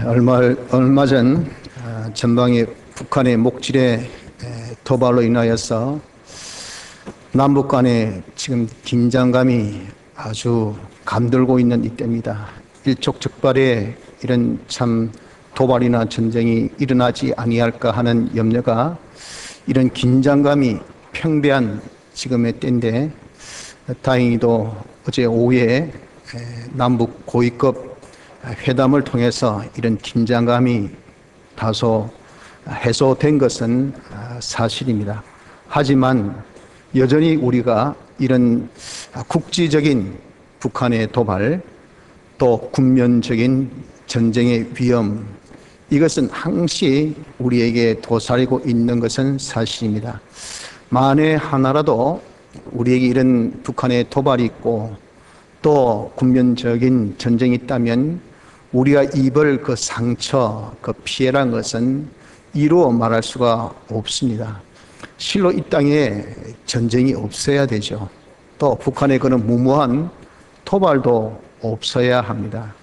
얼마 전 전방위 북한의 목질의 도발로 인하여서 남북 간에 지금 긴장감이 아주 감돌고 있는 이때입니다. 일촉즉발의 이런 참 도발이나 전쟁이 일어나지 아니할까 하는 염려가, 이런 긴장감이 평대한 지금의 때인데, 다행히도 어제 오후에 남북 고위급 회담을 통해서 이런 긴장감이 다소 해소된 것은 사실입니다. 하지만 여전히 우리가 이런 국지적인 북한의 도발, 또 군면적인 전쟁의 위험, 이것은 항시 우리에게 도사리고 있는 것은 사실입니다. 만에 하나라도 우리에게 이런 북한의 도발이 있고 또 군면적인 전쟁이 있다면 우리가 입을 그 상처, 그 피해란 것은 이루어 말할 수가 없습니다. 실로 이 땅에 전쟁이 없어야 되죠. 또 북한의 그런 무모한 도발도 없어야 합니다.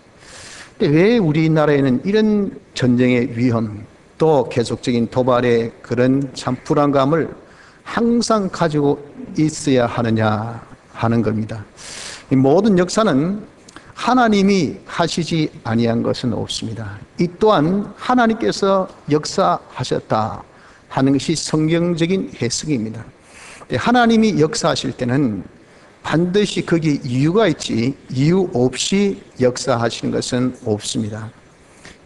근데 왜 우리나라에는 이런 전쟁의 위험, 또 계속적인 도발의 그런 참 불안감을 항상 가지고 있어야 하느냐 하는 겁니다. 이 모든 역사는 하나님이 하시지 아니한 것은 없습니다. 이 또한 하나님께서 역사하셨다 하는 것이 성경적인 해석입니다. 하나님이 역사하실 때는 반드시 거기에 이유가 있지, 이유 없이 역사하시는 것은 없습니다.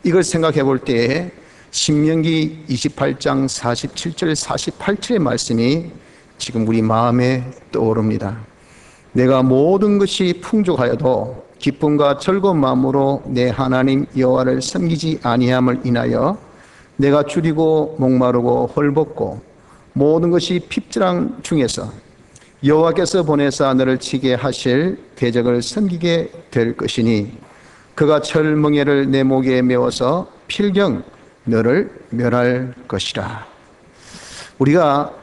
이걸 생각해 볼 때 신명기 28장 47절 48절의 말씀이 지금 우리 마음에 떠오릅니다. 내가 모든 것이 풍족하여도 기쁨과 즐거운 마음으로 내 하나님 여호와를 섬기지 아니함을 인하여 내가 줄이고 목마르고 헐벗고 모든 것이 핍절한 중에서 여호와께서 보내사 너를 치게 하실 대적을 섬기게 될 것이니 그가 철멍에를 내 목에 메워서 필경 너를 멸할 것이라. 우리가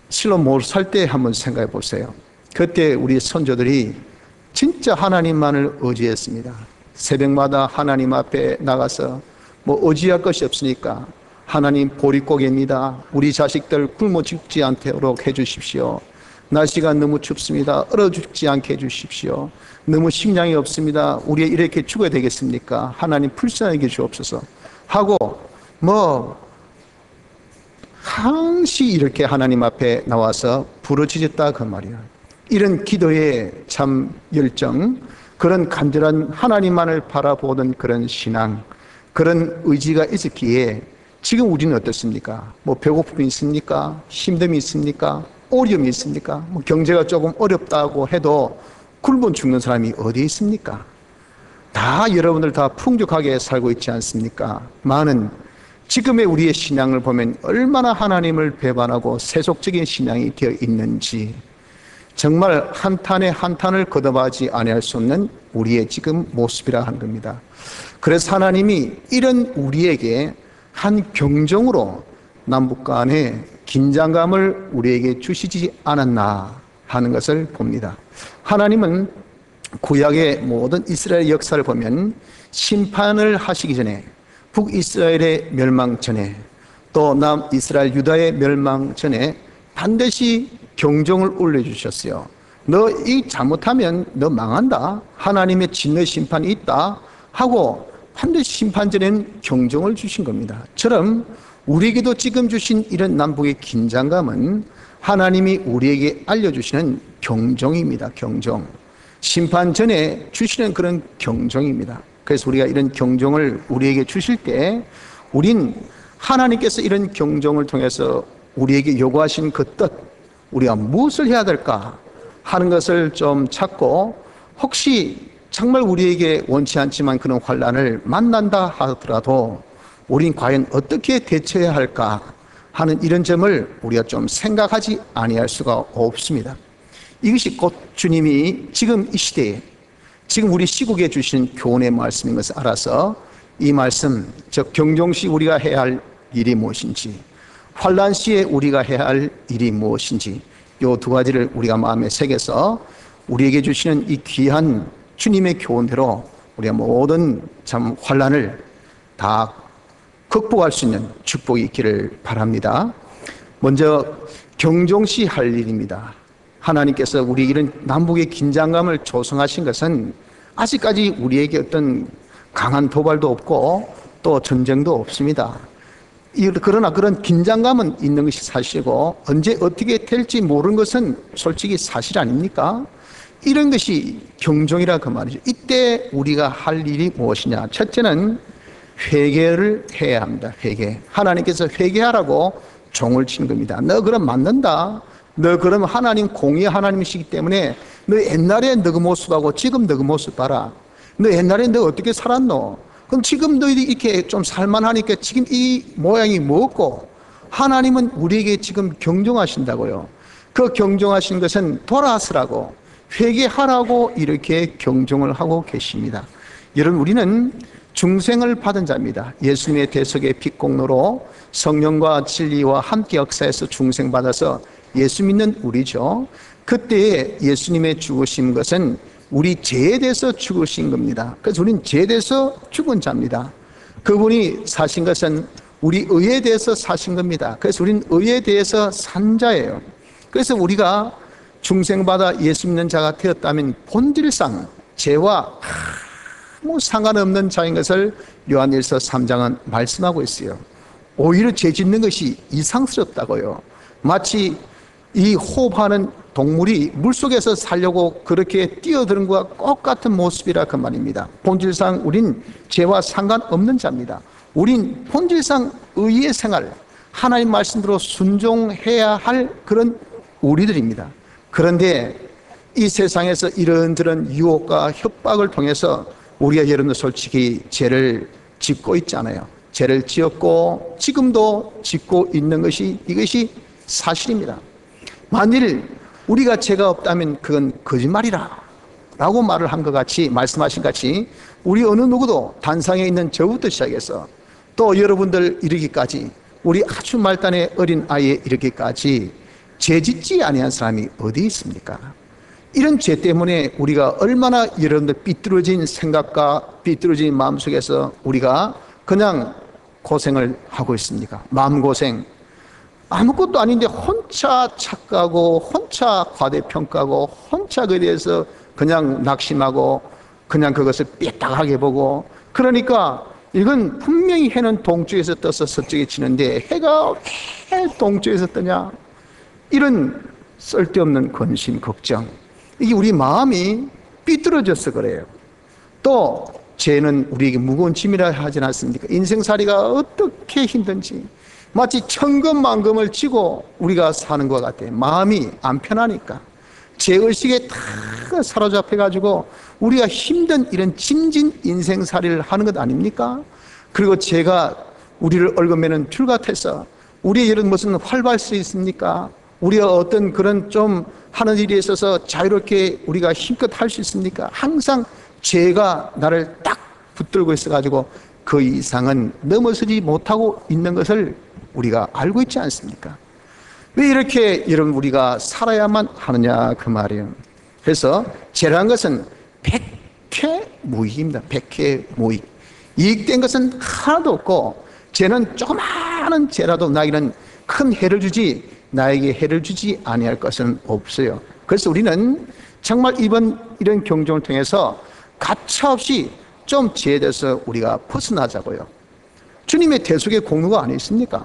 실로 못 살 때 한번 생각해 보세요. 그때 우리 선조들이 진짜 하나님만을 의지했습니다. 새벽마다 하나님 앞에 나가서 의지할 것이 없으니까 하나님 보릿고개입니다. 우리 자식들 굶어 죽지 않도록 해주십시오. 날씨가 너무 춥습니다. 얼어 죽지 않게 해주십시오. 너무 식량이 없습니다. 우리 이렇게 죽어야 되겠습니까? 하나님 불쌍하게 주옵소서 하고 항시 이렇게 하나님 앞에 나와서 부르짖었다 그 말이야. 이런 기도의 참 열정, 그런 간절한 하나님만을 바라보던 그런 신앙, 그런 의지가 있었기에 지금 우리는 어떻습니까? 배고픔이 있습니까? 힘듦이 있습니까? 어려움이 있습니까? 경제가 조금 어렵다고 해도 굶어 죽는 사람이 어디 있습니까? 다 여러분들 다 풍족하게 살고 있지 않습니까? 많은 지금의 우리의 신앙을 보면 얼마나 하나님을 배반하고 세속적인 신앙이 되어 있는지 정말 한탄에 한탄을 거듭하지 아니할 수 없는 우리의 지금 모습이라 하는 겁니다. 그래서 하나님이 이런 우리에게 한 경종으로 남북 간의 긴장감을 우리에게 주시지 않았나 하는 것을 봅니다. 하나님은 구약의 모든 이스라엘 역사를 보면 심판을 하시기 전에, 북이스라엘의 멸망 전에, 또 남이스라엘 유다의 멸망 전에 반드시 경종을 울려주셨어요. 너 이 잘못하면 너 망한다. 하나님의 진노의 심판이 있다 하고 반드시 심판 전에는 경종을 주신 겁니다. 처럼 우리에게도 지금 주신 이런 남북의 긴장감은 하나님이 우리에게 알려주시는 경종입니다. 경종. 심판 전에 주시는 그런 경종입니다. 그래서 우리가 이런 경종을 우리에게 주실 때 우린 하나님께서 이런 경종을 통해서 우리에게 요구하신 그 뜻, 우리가 무엇을 해야 될까 하는 것을 좀 찾고, 혹시 정말 우리에게 원치 않지만 그런 환난을 만난다 하더라도 우린 과연 어떻게 대처해야 할까 하는 이런 점을 우리가 좀 생각하지 아니할 수가 없습니다. 이것이 곧 주님이 지금 이 시대에, 지금 우리 시국에 주신 교훈의 말씀인 것을 알아서 이 말씀, 즉 경종시 우리가 해야 할 일이 무엇인지, 환난 시에 우리가 해야 할 일이 무엇인지, 이 두 가지를 우리가 마음에 새겨서 우리에게 주시는 이 귀한 주님의 교훈대로 우리가 모든 참 환난을 다 극복할 수 있는 축복이 있기를 바랍니다. 먼저 경종시 할 일입니다. 하나님께서 우리에게 이런 남북의 긴장감을 조성하신 것은 아직까지 우리에게 어떤 강한 도발도 없고 또 전쟁도 없습니다. 그러나 그런 긴장감은 있는 것이 사실이고 언제 어떻게 될지 모르는 것은 솔직히 사실 아닙니까? 이런 것이 경종이라 그 말이죠. 이때 우리가 할 일이 무엇이냐? 첫째는 회개를 해야 합니다. 회개. 하나님께서 회개하라고 종을 친 겁니다. 너 그럼 맞는다. 너 그럼 하나님 공의 하나님이시기 때문에 너 옛날에 너 그 모습하고 지금 너 그 모습 봐라. 너 옛날에 너 어떻게 살았노? 그럼 지금 너희들이 이렇게 좀 살만하니까 지금 이 모양이 뭐고? 하나님은 우리에게 지금 경종하신다고요. 그 경종하신 것은 돌아서라고, 회개하라고 이렇게 경종을 하고 계십니다. 여러분, 우리는 중생을 받은 자입니다. 예수님의 대속의 빛공로로 성령과 진리와 함께 역사해서 중생 받아서 예수 믿는 우리죠. 그때 예수님의 죽으신 것은 우리 죄에 대해서 죽으신 겁니다. 그래서 우리는 죄에 대해서 죽은 자입니다. 그분이 사신 것은 우리 의에 대해서 사신 겁니다. 그래서 우리는 의에 대해서 산 자예요. 그래서 우리가 중생받아 예수 믿는 자가 되었다면 본질상 죄와 아무 상관없는 자인 것을 요한일서 3장은 말씀하고 있어요. 오히려 죄 짓는 것이 이상스럽다고요. 마치 이 호흡하는 동물이 물속에서 살려고 그렇게 뛰어드는 것과 똑같은 모습이라 그 말입니다. 본질상 우린 죄와 상관없는 자입니다. 우린 본질상 의의 생활, 하나님 말씀대로 순종해야 할 그런 우리들입니다. 그런데 이 세상에서 이런저런 유혹과 협박을 통해서 우리가 여러분들 솔직히 죄를 짓고 있잖아요. 죄를 지었고 지금도 짓고 있는 것이 이것이 사실입니다. 만일 우리가 죄가 없다면 그건 거짓말이라 라고 말을 한 것 같이, 말씀하신 같이 우리 어느 누구도 단상에 있는 저부터 시작해서 또 여러분들 이르기까지, 우리 아주 말단의 어린 아이에 이르기까지 죄 짓지 아니한 사람이 어디 있습니까? 이런 죄 때문에 우리가 얼마나 여러분들 삐뚤어진 생각과 삐뚤어진 마음속에서 우리가 그냥 고생을 하고 있습니까? 마음고생. 아무것도 아닌데 혼자 착각하고 혼자 과대평가하고 혼자 그에 대해서 그냥 낙심하고 그냥 그것을 삐딱하게 보고, 그러니까 이건 분명히 해는 동쪽에서 떠서 서쪽에 지는데 해가 왜 동쪽에서 뜨냐? 이런 쓸데없는 근심, 걱정. 이게 우리 마음이 삐뚤어져서 그래요. 또 죄는 우리에게 무거운 짐이라 하지 않습니까? 인생살이가 어떻게 힘든지 마치 천금만금을 지고 우리가 사는 것 같아요. 마음이 안 편하니까 죄의식에 다 사로잡혀가지고 우리가 힘든 이런 짐진 인생살이를 하는 것 아닙니까? 그리고 죄가 우리를 얽어매는 줄 같아서 우리의 이런 무슨 활발할 수 있습니까? 우리가 어떤 그런 좀 하는 일에 있어서 자유롭게 우리가 힘껏 할 수 있습니까? 항상 죄가 나를 딱 붙들고 있어가지고 그 이상은 넘어서지 못하고 있는 것을 우리가 알고 있지 않습니까? 왜 이렇게 여러분 우리가 살아야만 하느냐 그 말이에요. 그래서 죄라는 것은 백해무익입니다. 백해무익. 이익된 것은 하나도 없고, 죄는 조그마한 죄라도 나에게는 큰 해를 주지 나에게 해를 주지 아니할 것은 없어요. 그래서 우리는 정말 이런 경종을 통해서 가차없이 좀 죄에 대해서 우리가 벗어나자고요. 주님의 대속의 공로가 아니 있습니까?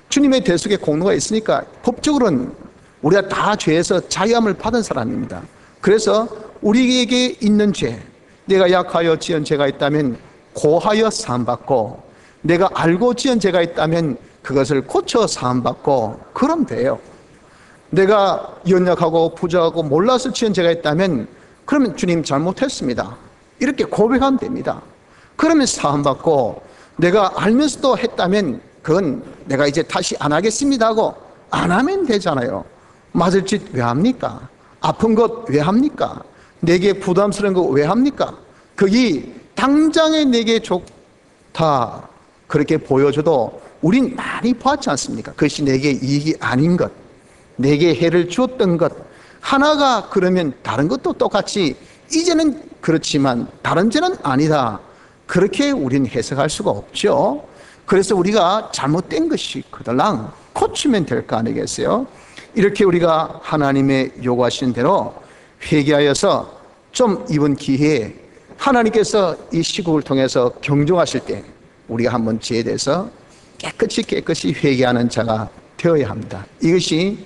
주님의 대속의 공로가 있으니까 법적으로는 우리가 다 죄에서 자유함을 받은 사람입니다. 그래서 우리에게 있는 죄, 내가 약하여 지은 죄가 있다면 고하여 사함받고, 내가 알고 지은 죄가 있다면 그것을 고쳐 사함받고 그럼 돼요. 내가 연약하고 부족하고 몰라서 지은 죄가 있다면 그러면 주님 잘못했습니다 이렇게 고백하면 됩니다. 그러면 사함받고, 내가 알면서도 했다면 그건 내가 이제 다시 안 하겠습니다 하고 안 하면 되잖아요. 맞을 짓 왜 합니까? 아픈 것 왜 합니까? 내게 부담스러운 거 왜 합니까? 그게 당장에 내게 좋다 그렇게 보여줘도 우린 많이 보았지 않습니까? 그것이 내게 이익이 아닌 것, 내게 해를 주었던 것 하나가 그러면 다른 것도 똑같이 이제는 그렇지만 다른 죄는 아니다, 그렇게 우리는 해석할 수가 없죠. 그래서 우리가 잘못된 것이 그들랑 고치면 될 거 아니겠어요? 이렇게 우리가 하나님의 요구하시는 대로 회개하여서 좀 이번 기회에 하나님께서 이 시국을 통해서 경종하실 때 우리가 한번 죄에 대해서 깨끗이 회개하는 자가 되어야 합니다. 이것이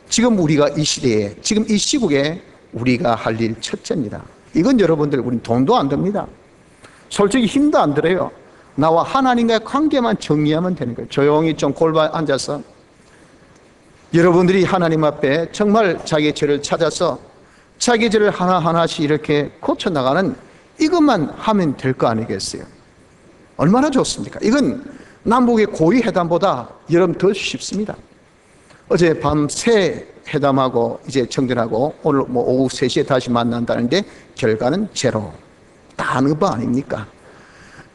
지금 우리가 이 시대에, 지금 이 시국에 우리가 할 일 첫째입니다. 이건 여러분들, 우린 돈도 안 듭니다. 솔직히 힘도 안 들어요. 나와 하나님과의 관계만 정리하면 되는 거예요. 조용히 좀 골반 앉아서 여러분들이 하나님 앞에 정말 자기의 죄를 찾아서 자기 죄를 하나하나씩 이렇게 고쳐나가는 이것만 하면 될 거 아니겠어요? 얼마나 좋습니까? 이건 남북의 고위 회담보다 여러분 더 쉽습니다. 어제 밤새 회담하고 이제 정전하고 오늘 오후 3시에 다시 만난다는데 결과는 제로. 다 아는 거 아닙니까?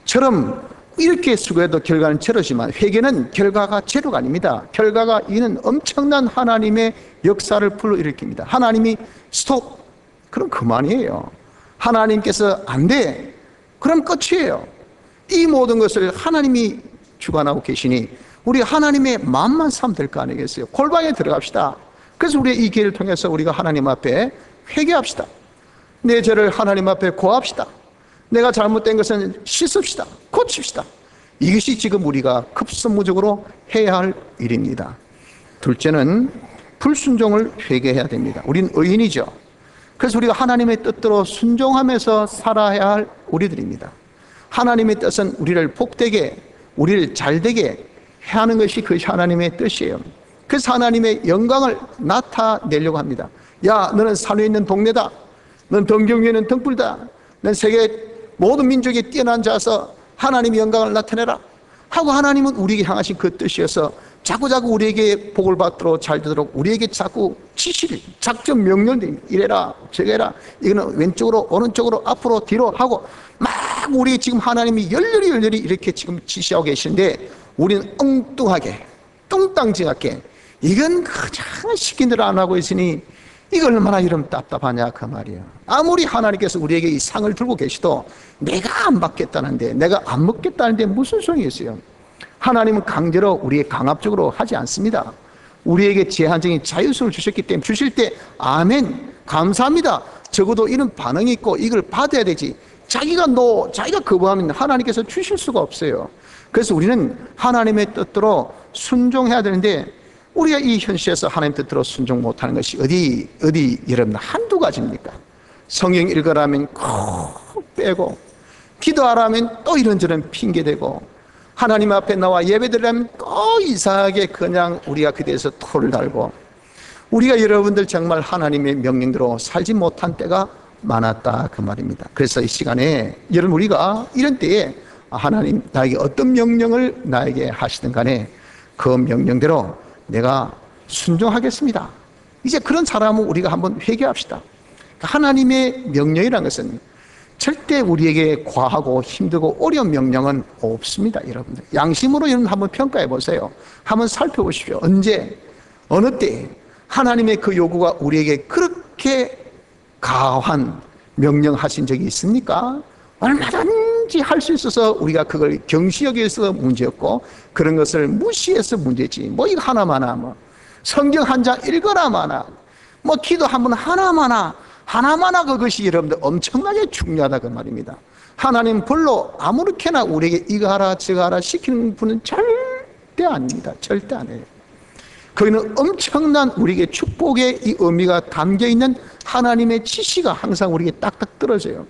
처럼 이렇게 수고해도 결과는 제로지만 회개는 결과가 제로가 아닙니다. 결과가 이는 엄청난 하나님의 역사를 불러일으킵니다. 하나님이 스톱, 그럼 그만이에요. 하나님께서 안 돼, 그럼 끝이에요. 이 모든 것을 하나님이 주관하고 계시니 우리 하나님의 마음만 삼면 될 거 아니겠어요? 골방에 들어갑시다. 그래서 우리 이 기회를 통해서 우리가 하나님 앞에 회개합시다. 내 죄를 하나님 앞에 고합시다. 내가 잘못된 것은 씻읍시다. 고칩시다. 이것이 지금 우리가 급선무적으로 해야 할 일입니다. 둘째는 불순종을 회개해야 됩니다. 우린 의인이죠. 그래서 우리가 하나님의 뜻대로 순종하면서 살아야 할 우리들입니다. 하나님의 뜻은 우리를 복되게, 우리를 잘되게 하는 것이 그것이 하나님의 뜻이에요. 그래서 하나님의 영광을 나타내려고 합니다. 야, 너는 산에 있는 동네다. 넌 등경 위에 있는 등불다. 넌 세계 모든 민족에 뛰어난 자서 하나님의 영광을 나타내라 하고 하나님은 우리에게 향하신 그 뜻이어서 자꾸자꾸 우리에게 복을 받도록 잘 되도록 우리에게 자꾸 지시를, 작전 명령들, 이래라 저래라, 이거는 왼쪽으로 오른쪽으로 앞으로 뒤로 하고 막 우리 지금 하나님이 열렬히 이렇게 지금 지시하고 계시는데 우리는 엉뚱하게 뚱땅지하게 이건 그냥 시킨 대로 안 하고 있으니 이거 얼마나 이러면 답답하냐 그 말이에요. 아무리 하나님께서 우리에게 이 상을 들고 계시도 내가 안 받겠다는데, 내가 안 먹겠다는데 무슨 소용이 있어요? 하나님은 강제로 우리에게 강압적으로 하지 않습니다. 우리에게 제한적인 자유성을 주셨기 때문에 주실 때 아멘 감사합니다. 적어도 이런 반응이 있고 이걸 받아야 되지, 자기가 거부하면 하나님께서 주실 수가 없어요. 그래서 우리는 하나님의 뜻대로 순종해야 되는데 우리가 이 현실에서 하나님 뜻대로 순종 못하는 것이 어디 여러분 한두 가지입니까? 성경 읽으라면 콕 빼고, 기도하라면 또 이런저런 핑계대고, 하나님 앞에 나와 예배드리려면 꼭 이상하게 그냥 우리가 그 대해서 토를 달고, 우리가 여러분들 정말 하나님의 명령대로 살지 못한 때가 많았다 그 말입니다. 그래서 이 시간에 여러분 우리가 이런 때에 하나님 나에게 어떤 명령을 나에게 하시든 간에 그 명령대로 내가 순종하겠습니다. 이제 그런 사람은 우리가 한번 회개합시다. 하나님의 명령이라는 것은 절대 우리에게 과하고 힘들고 어려운 명령은 없습니다. 여러분들 양심으로 여러분 한번 평가해 보세요. 한번 살펴보십시오. 언제 어느 때 하나님의 그 요구가 우리에게 그렇게 가한 명령하신 적이 있습니까? 얼마든지 할 수 있어서 우리가 그걸 경시 여기서 문제였고 그런 것을 무시해서 문제지. 뭐 이거 하나마나 뭐 성경 한 장 읽어라마나 뭐 기도 한 번 하나마나 그것이 여러분들 엄청나게 중요하다 그 말입니다. 하나님 별로 아무렇게나 우리에게 이거 하라 저거 하라 시키는 분은 절대 아닙니다. 절대 안 해요. 거기는 엄청난 우리에게 축복의 이 의미가 담겨있는 하나님의 지시가 항상 우리에게 딱딱 떨어져요.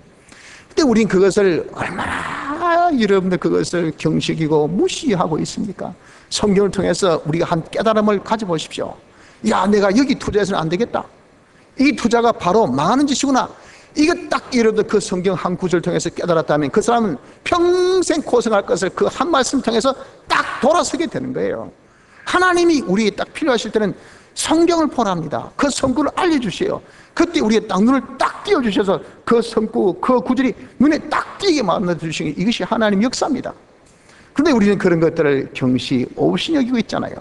근데 우린 그것을 얼마나 여러분들 그것을 경식이고 무시하고 있습니까? 성경을 통해서 우리가 한 깨달음을 가져보십시오. 야, 내가 여기 투자해서는 안 되겠다. 이 투자가 바로 망하는 짓이구나. 이거 딱 여러분들 그 성경 한 구절 통해서 깨달았다면 그 사람은 평생 고생할 것을 그 한 말씀 통해서 딱 돌아서게 되는 거예요. 하나님이 우리에게 딱 필요하실 때는 성경을 보랍니다. 그 성구를 알려주세요. 그때 우리의 딱 눈을 딱 띄워주셔서 그 성구, 그 구절이 눈에 딱 띄게 만들어주시는 이것이 하나님 역사입니다. 그런데 우리는 그런 것들을 경시 없이 여기고 있잖아요.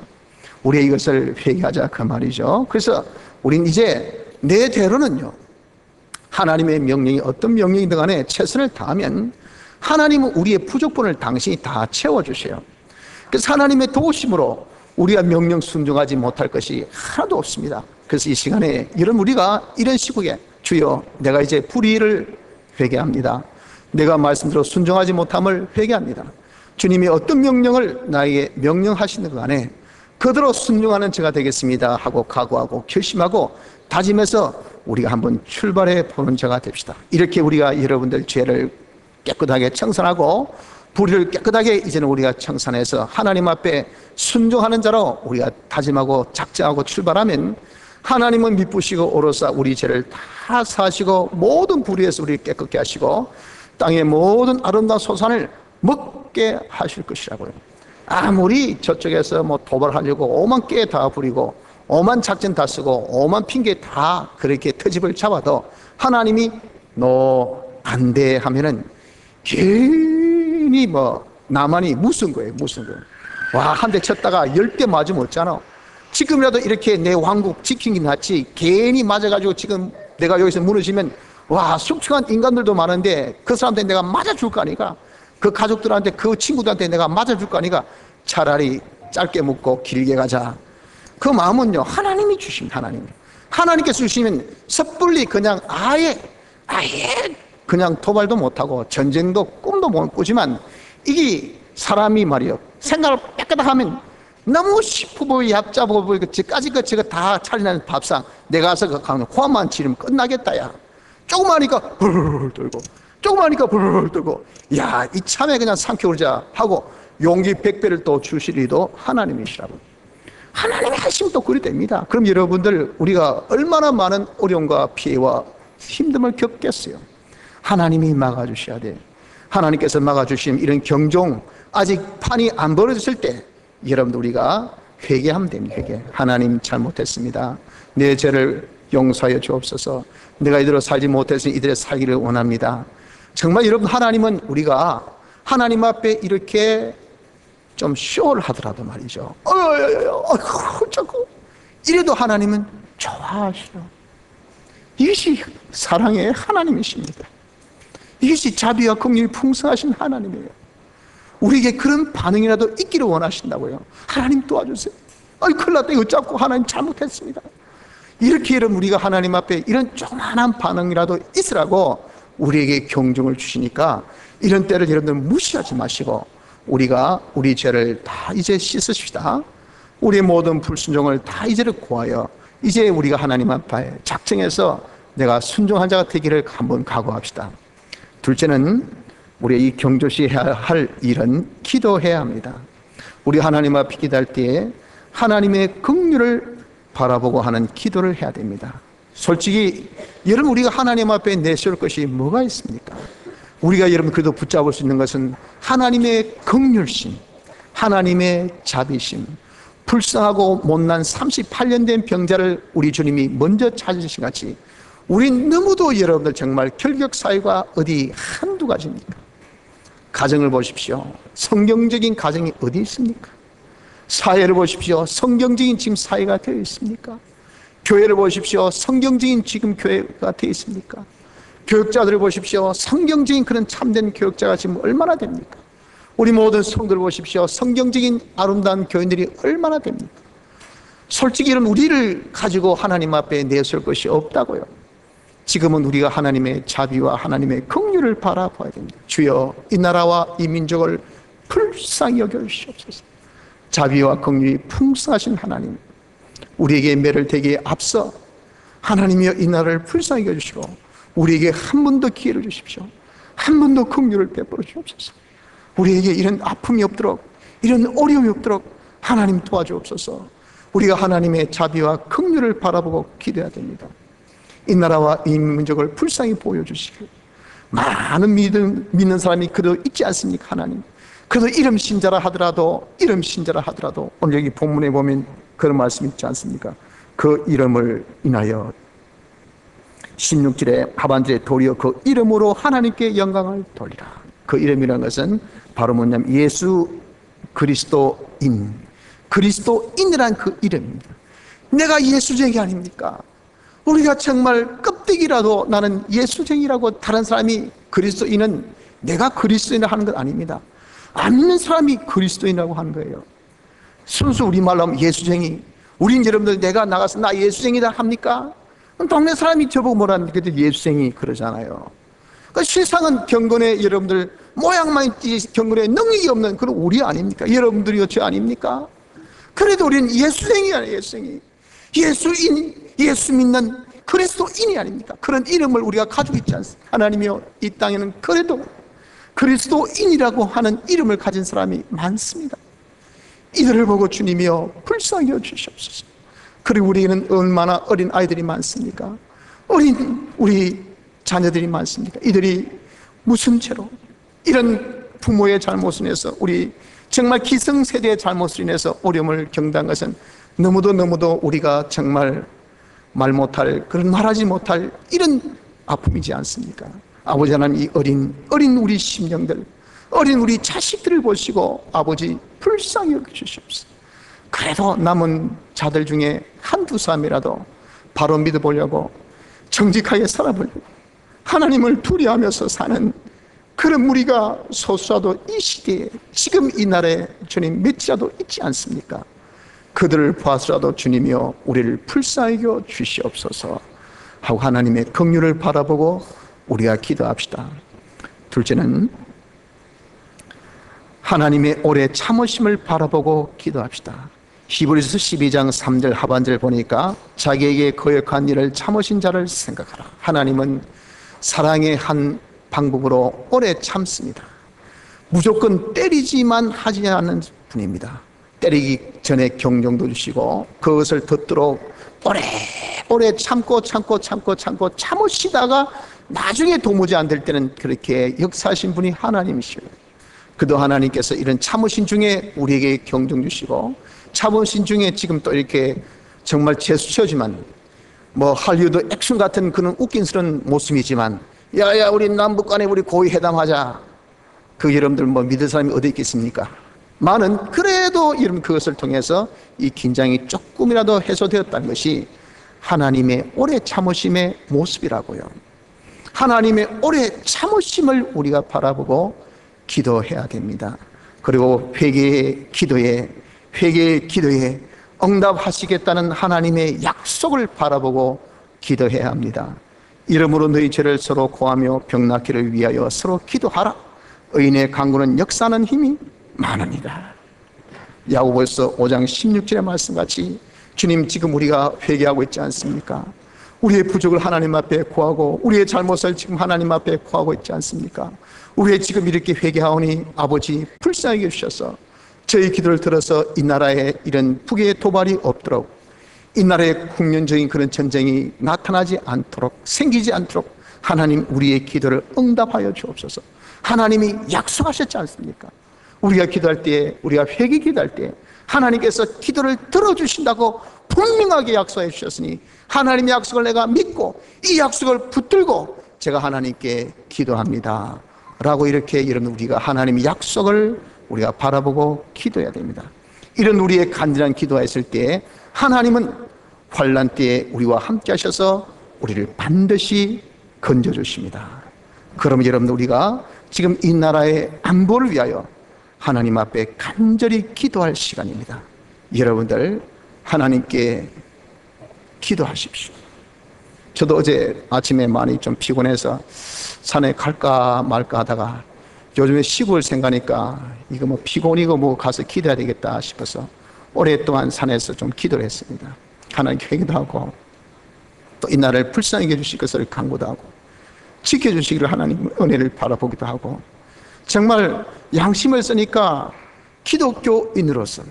우리가 이것을 회개하자 그 말이죠. 그래서 우리는 이제 내대로는요 하나님의 명령이 어떤 명령이든 간에 최선을 다하면 하나님은 우리의 부족분을 당신이 다 채워주세요. 그래서 하나님의 도우심으로 우리가 명령 순종하지 못할 것이 하나도 없습니다. 그래서 이 시간에 여러분, 우리가 이런 시국에 주여 내가 이제 불의를 회개합니다. 내가 말씀대로 순종하지 못함을 회개합니다. 주님이 어떤 명령을 나에게 명령하시는 것 안에 그대로 순종하는 제가 되겠습니다 하고 각오하고 결심하고 다짐해서 우리가 한번 출발해 보는 자가 됩시다. 이렇게 우리가 여러분들 죄를 깨끗하게 청산하고 불의를 깨끗하게 이제는 우리가 청산해서 하나님 앞에 순종하는 자로 우리가 다짐하고 작정하고 출발하면 하나님은 미쁘시고 오로사 우리 죄를 다 사시고 모든 불의에서 우리를 깨끗게 하시고 땅의 모든 아름다운 소산을 먹게 하실 것이라고요. 아무리 저쪽에서 뭐 도발하려고 오만 꾀 다 부리고 오만 작전 다 쓰고 오만 핑계 다 그렇게 트집을 잡아도 하나님이 너 안 돼 하면은 괜히 뭐 나만이 무슨 거예요. 와, 한 대 쳤다가 10대 맞으면 어쩌나. 지금이라도 이렇게 내 왕국 지키는 게 낫지 괜히 맞아가지고 지금 내가 여기서 무너지면 와, 숙청한 인간들도 많은데 그 사람한테 내가 맞아줄 거 아니까, 그 가족들한테 그 친구들한테 내가 맞아줄 거 아니까 차라리 짧게 묻고 길게 가자. 그 마음은요 하나님이 주십니다. 하나님께서 주시면 섣불리 그냥 아예 그냥 도발도 못하고 전쟁도 꿈도 못 꾸지만 이게 사람이 말이요 생각을 깨끗하게 하면 너무 시푸보 얕잡고 까지 것 저거 다 차리는 밥상 내가 가서 가면 호환만 치르면 끝나겠다. 야 조그마하니까 불 떨고 조그마하니까 불 떨고 야 이참에 그냥 삼켜오자 하고 용기 100배를 또 주시리도 하나님이시라고. 하나님의 하시면 또 그리 됩니다. 그럼 여러분들 우리가 얼마나 많은 어려움과 피해와 힘듦을 겪겠어요. 하나님이 막아주셔야 돼. 하나님께서 막아주시면 이런 경종 아직 판이 안 벌어졌을 때 여러분들 우리가 회개하면 됩니다. 하나님 잘못했습니다. 내 죄를 용서하여 주옵소서. 내가 이대로 살지 못해서 이들의 살기를 원합니다. 정말 여러분 하나님은 우리가 하나님 앞에 이렇게 좀 쇼를 하더라도 말이죠. 자꾸 이래도 하나님은 좋아하시오. 이것이 사랑의 하나님이십니다. 이것이 자비와 긍휼이 풍성하신 하나님이에요. 우리에게 그런 반응이라도 있기를 원하신다고요. 하나님 도와주세요. 큰일 났다. 이거 잡고 하나님 잘못했습니다. 이렇게 여러분 우리가 하나님 앞에 이런 조그만한 반응이라도 있으라고 우리에게 경종을 주시니까 이런 때를 여러분들 무시하지 마시고 우리가 우리 죄를 다 이제 씻으십시다. 우리의 모든 불순종을 다 이제를 고하여 이제 우리가 하나님 앞에 작정해서 내가 순종한 자가 되기를 한번 각오합시다. 둘째는 우리 이 경조시 해야 할 일은 기도해야 합니다. 우리 하나님 앞에 기도할 때에 하나님의 긍휼을 바라보고 하는 기도를 해야 됩니다. 솔직히 여러분 우리가 하나님 앞에 내세울 것이 뭐가 있습니까? 우리가 여러분 그래도 붙잡을 수 있는 것은 하나님의 긍휼심, 하나님의 자비심, 불쌍하고 못난 38년 된 병자를 우리 주님이 먼저 찾으신 같이 우린 너무도 여러분들 정말 결격사유가 어디 한두 가지입니까? 가정을 보십시오. 성경적인 가정이 어디 있습니까? 사회를 보십시오. 성경적인 지금 사회가 되어 있습니까? 교회를 보십시오. 성경적인 지금 교회가 되어 있습니까? 교육자들을 보십시오. 성경적인 그런 참된 교육자가 지금 얼마나 됩니까? 우리 모든 성도를 보십시오. 성경적인 아름다운 교인들이 얼마나 됩니까? 솔직히 이런 우리를 가지고 하나님 앞에 내세울 것이 없다고요. 지금은 우리가 하나님의 자비와 하나님의 긍휼을 바라봐야 됩니다. 주여 이 나라와 이 민족을 불쌍히 여겨주시옵소서. 자비와 긍휼이 풍성하신 하나님, 우리에게 매를 대기에 앞서 하나님이여 이 나라를 불쌍히 여겨주시고 우리에게 한 번 더 기회를 주십시오. 한 번 더 긍휼을 베풀어 주옵소서. 우리에게 이런 아픔이 없도록 이런 어려움이 없도록 하나님 도와주옵소서. 우리가 하나님의 자비와 긍휼을 바라보고 기도해야 됩니다. 이 나라와 이 민족을 불쌍히 보여주시고 많은 믿는 사람이 그래도 있지 않습니까? 하나님 그래도 이름 신자라 하더라도 오늘 여기 본문에 보면 그런 말씀 있지 않습니까? 그 이름을 인하여 16절에 하반절에 도리어 그 이름으로 하나님께 영광을 돌리라. 그 이름이라는 것은 바로 뭐냐면 예수 그리스도인이란 그 이름입니다. 내가 예수쟁이 아닙니까? 우리가 정말 껍데기라도 나는 예수쟁이라고 다른 사람이 그리스도인은 내가 그리스도인이라 하는 건 아닙니다. 안 믿는 사람이 그리스도인이라고 하는 거예요. 순수 우리말로 하면 예수쟁이. 우린 여러분들 내가 나가서 나 예수쟁이다 합니까? 동네 사람이 저보고 뭐라 합니까? 예수쟁이 그러잖아요. 그러니까 실상은 경건의 여러분들 모양만 있지 경건의 능력이 없는 그런 우리 아닙니까? 여러분들이요 저 아닙니까? 그래도 우리는 예수쟁이 아니에요. 예수쟁이. 예수인, 예수 믿는 그리스도인이 아닙니까? 그런 이름을 우리가 가지고 있지 않습니까? 하나님이요 이 땅에는 그래도 그리스도인이라고 하는 이름을 가진 사람이 많습니다. 이들을 보고 주님이여 불쌍히 여겨 주시옵소서. 그리고 우리는 얼마나 어린 아이들이 많습니까? 우리 자녀들이 많습니까? 이들이 무슨 죄로 이런 부모의 잘못을 인해서 우리 정말 기성세대의 잘못을 인해서 어려움을 겪는 것은 너무도 우리가 정말 말 못할 그런 말하지 못할 이런 아픔이지 않습니까? 아버지 하나님 이 어린 우리 심령들 어린 우리 자식들을 보시고 아버지 불쌍히 여겨주시옵소서. 그래도 남은 자들 중에 한두 사람이라도 바로 믿어보려고 정직하게 살아보려고 하나님을 두려워하면서 사는 그런 무리가 소수라도 이 시대에 지금 이 날에 주님 몇이라도 있지 않습니까? 그들을 보아서라도 주님이여 우리를 불쌍히 여겨 주시옵소서 하고 하나님의 긍휼을 바라보고 우리가 기도합시다. 둘째는 하나님의 오래 참으심을 바라보고 기도합시다. 히브리서 12장 3절 하반절 보니까 자기에게 거역한 일을 참으신 자를 생각하라. 하나님은 사랑의 한 방법으로 오래 참습니다. 무조건 때리지만 하지 않는 분입니다. 때리기 전에 경종도 주시고 그것을 듣도록 오래 참으시다가 나중에 도무지 안 될 때는 그렇게 역사하신 분이 하나님이시고 그도 하나님께서 이런 참으신 중에 우리에게 경종 주시고 참으신 중에 지금 또 이렇게 정말 제스처지만 뭐 할리우드 액션 같은 그런 웃긴스러운 모습이지만 야야 우리 남북 간에 우리 고위 회담하자. 그 여러분들 뭐 믿을 사람이 어디 있겠습니까? 많은 그래도 여러분 그것을 통해서 이 긴장이 조금이라도 해소되었다는 것이 하나님의 오래 참으심의 모습이라고요. 하나님의 오래 참으심을 우리가 바라보고 기도해야 됩니다. 그리고 회개의 기도에 응답하시겠다는 하나님의 약속을 바라보고 기도해야 합니다. 이러므로 너희 죄를 서로 고하며 병 낫기를 위하여 서로 기도하라. 의인의 간구는 역사하는 힘이 많으니라. 야고보서 5장 16절의 말씀같이 주님 지금 우리가 회개하고 있지 않습니까? 우리의 부족을 하나님 앞에 구하고 우리의 잘못을 지금 하나님 앞에 구하고 있지 않습니까? 우리의 지금 이렇게 회개하오니 아버지 불쌍히 여주셔서 저희 기도를 들어서 이 나라에 이런 북의 도발이 없도록 이 나라의 국면적인 그런 전쟁이 나타나지 않도록 생기지 않도록 하나님 우리의 기도를 응답하여 주옵소서. 하나님이 약속하셨지 않습니까? 우리가 기도할 때 우리가 회개 기도할 때 하나님께서 기도를 들어주신다고 분명하게 약속해 주셨으니 하나님의 약속을 내가 믿고 이 약속을 붙들고 제가 하나님께 기도합니다 라고 이렇게 여러분 우리가 하나님의 약속을 우리가 바라보고 기도해야 됩니다. 이런 우리의 간절한 기도가 있을 때 하나님은 환난 때에 우리와 함께 하셔서 우리를 반드시 건져주십니다. 그러면 여러분들 우리가 지금 이 나라의 안보를 위하여 하나님 앞에 간절히 기도할 시간입니다. 여러분들 하나님께 기도하십시오. 저도 어제 아침에 많이 좀 피곤해서 산에 갈까 말까 하다가 요즘에 시골 생각하니까 이거 뭐 피곤이고 뭐 가서 기도해야 되겠다 싶어서 오랫동안 산에서 좀 기도를 했습니다. 하나님께 회개도 하고 또 이 나라를 불쌍히 해주실 것을 간구도 하고 지켜주시기를 하나님 은혜를 바라보기도 하고 정말 양심을 쓰니까 기독교인으로서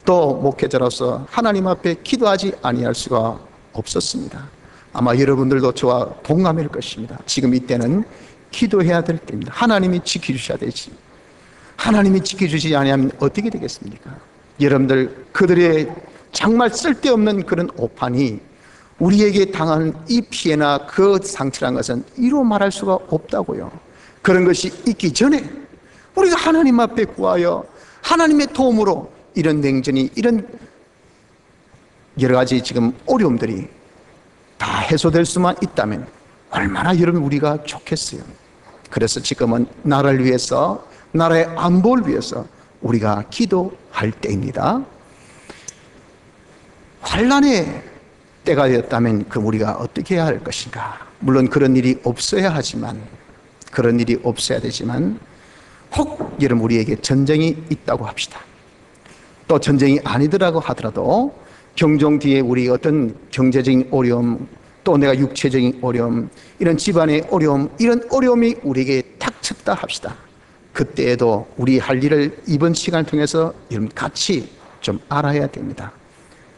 또 목회자로서 하나님 앞에 기도하지 아니할 수가 없었습니다. 아마 여러분들도 저와 동감일 것입니다. 지금 이때는 기도해야 될 때입니다. 하나님이 지켜주셔야 되지. 하나님이 지켜주시지 아니하면 어떻게 되겠습니까? 여러분들 그들의 정말 쓸데없는 그런 오판이 우리에게 당한 이 피해나 그 상처란 것은 이루 말할 수가 없다고요. 그런 것이 있기 전에 우리가 하나님 앞에 구하여 하나님의 도움으로 이런 냉전이 이런 여러 가지 지금 어려움들이 다 해소될 수만 있다면 얼마나 여러분 우리가 좋겠어요. 그래서 지금은 나라를 위해서, 나라의 안보를 위해서 우리가 기도할 때입니다. 환난의 때가 되었다면 그럼 우리가 어떻게 해야 할 것인가? 물론 그런 일이 없어야 하지만, 그런 일이 없어야 되지만, 혹 여러분 우리에게 전쟁이 있다고 합시다. 또 전쟁이 아니더라고 하더라도 경종 뒤에 우리 어떤 경제적인 어려움, 또 내가 육체적인 어려움, 이런 집안의 어려움, 이런 어려움이 우리에게 닥쳤다 합시다. 그때에도 우리 할 일을 이번 시간을 통해서 여러분 같이 좀 알아야 됩니다.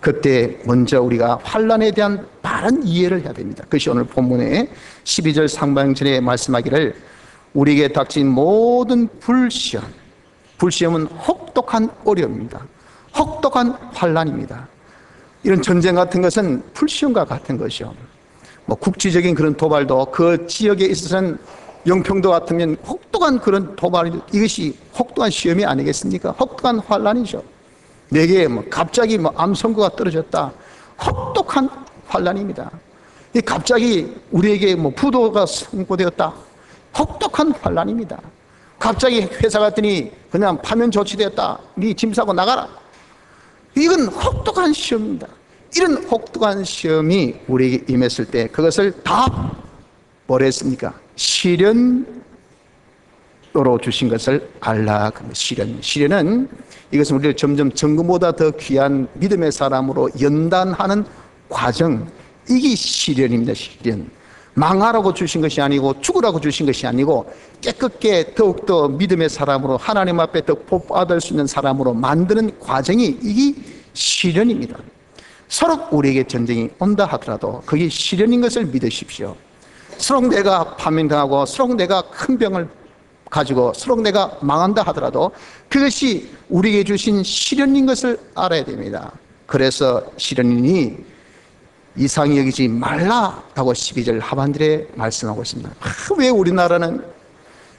그때 먼저 우리가 환난에 대한 바른 이해를 해야 됩니다. 그것이 오늘 본문의 12절 상반절에 말씀하기를 우리에게 닥친 모든 불시험, 불시험은 혹독한 어려움입니다. 혹독한 환난입니다. 이런 전쟁 같은 것은 불시험과 같은 것이요. 국지적인 그런 도발도 그 지역에 있어서는 영평도 같으면 혹독한 그런 도발, 이것이 혹독한 시험이 아니겠습니까? 혹독한 환난이죠. 내게 갑자기 암 선고가 떨어졌다. 혹독한 환난입니다. 갑자기 우리에게 부도가 선고되었다. 혹독한 환난입니다. 갑자기 회사 갔더니 그냥 파면 조치되었다. 네 짐 싸고 나가라. 이건 혹독한 시험입니다. 이런 혹독한 시험이 우리에게 임했을 때 그것을 다 뭐라 했습니까? 시련으로 주신 것을 알라. 시련은 이것은 우리를 점점 정금보다 더 귀한 믿음의 사람으로 연단하는 과정, 이게 시련입니다. 시련. 망하라고 주신 것이 아니고 죽으라고 주신 것이 아니고 깨끗게 더욱더 믿음의 사람으로 하나님 앞에 더 복받을 수 있는 사람으로 만드는 과정이 이게 시련입니다. 서로 우리에게 전쟁이 온다 하더라도 그게 시련인 것을 믿으십시오. 서로 내가 파면당하고 서로 내가 큰 병을 가지고 서로 내가 망한다 하더라도 그것이 우리에게 주신 시련인 것을 알아야 됩니다. 그래서 시련이니 이상히 여기지 말라라고 12절 하반절에 말씀하고 있습니다. 왜 우리나라는